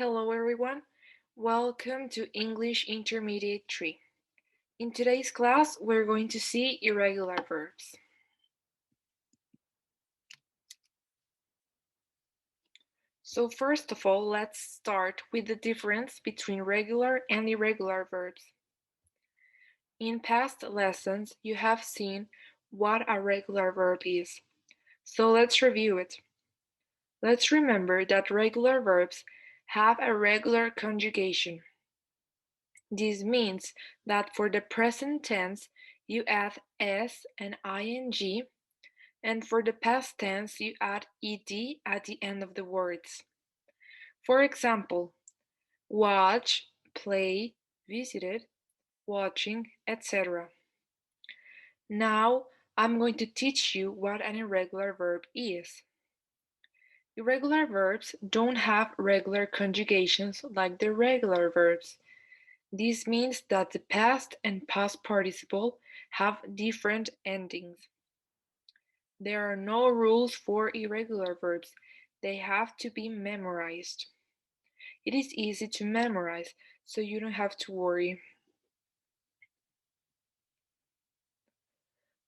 Hello everyone, welcome to English Intermediate 3. In today's class, we're going to see irregular verbs. So first of all, let's start with the difference between regular and irregular verbs. In past lessons, you have seen what a regular verb is. So let's review it. Let's remember that regular verbs have a regular conjugation. This means that for the present tense, you add s and ing, and for the past tense, you add ed at the end of the words. For example, watch, play, visited, watching, etc. Now, I'm going to teach you what an irregular verb is. Irregular verbs don't have regular conjugations like the regular verbs. This means that the past and past participle have different endings. There are no rules for irregular verbs. They have to be memorized. It is easy to memorize, so you don't have to worry.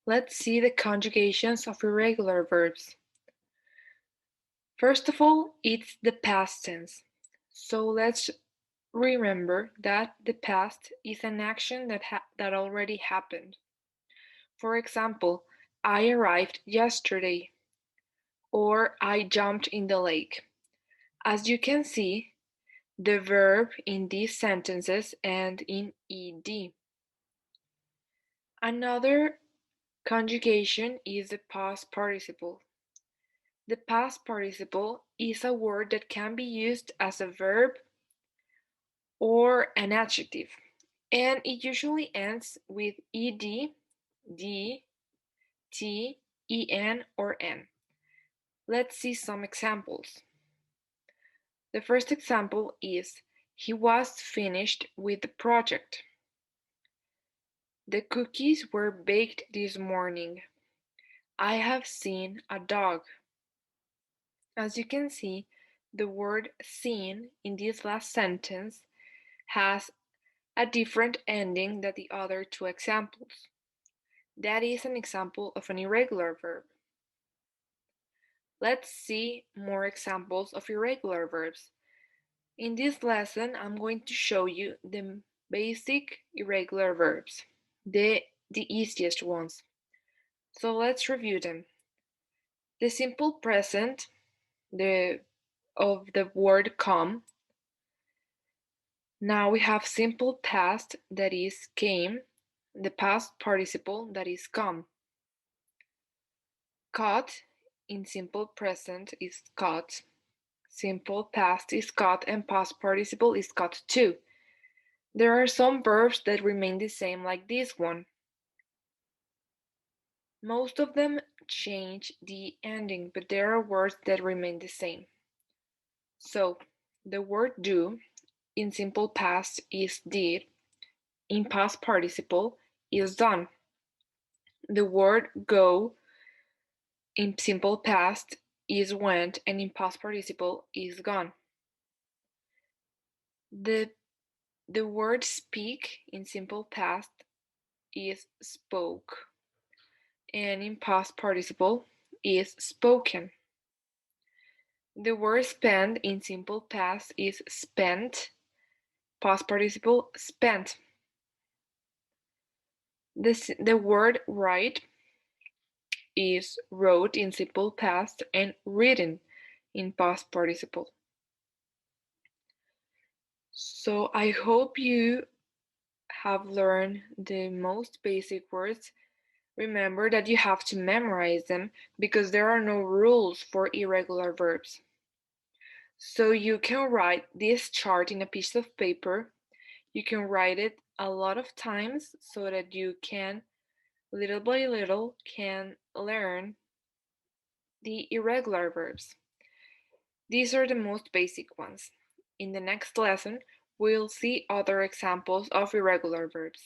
Let's see the conjugations of irregular verbs. First of all, it's the past tense. So let's remember that the past is an action that already happened. For example, I arrived yesterday, or I jumped in the lake. As you can see, the verb in these sentences end in ed. Another conjugation is the past participle. The past participle is a word that can be used as a verb or an adjective, and it usually ends with ed, d, t, en, or n. Let's see some examples. The first example is, he was finished with the project. The cookies were baked this morning. I have seen a dog. As you can see, the word seen in this last sentence has a different ending than the other two examples. That is an example of an irregular verb. Let's see more examples of irregular verbs. In this lesson, I'm going to show you the basic irregular verbs, the easiest ones. So let's review them. The simple present of the word come. Now we have simple past, that is came, the past participle, that is come. Caught in simple present is caught. Simple past is caught and past participle is caught too. There are some verbs that remain the same, like this one. Most of them change the ending, but there are words that remain the same. So, the word do in simple past is did, in past participle is done. The word go in simple past is went, and in past participle is gone. The word speak in simple past is spoke, and in past participle is spoken. The word spend in simple past is spent, past participle spent. The word write is wrote in simple past and written in past participle. So I hope you have learned the most basic words. Remember that you have to memorize them because there are no rules for irregular verbs. So you can write this chart in a piece of paper. You can write it a lot of times so that you can, little by little, can learn the irregular verbs. These are the most basic ones. In the next lesson, we'll see other examples of irregular verbs.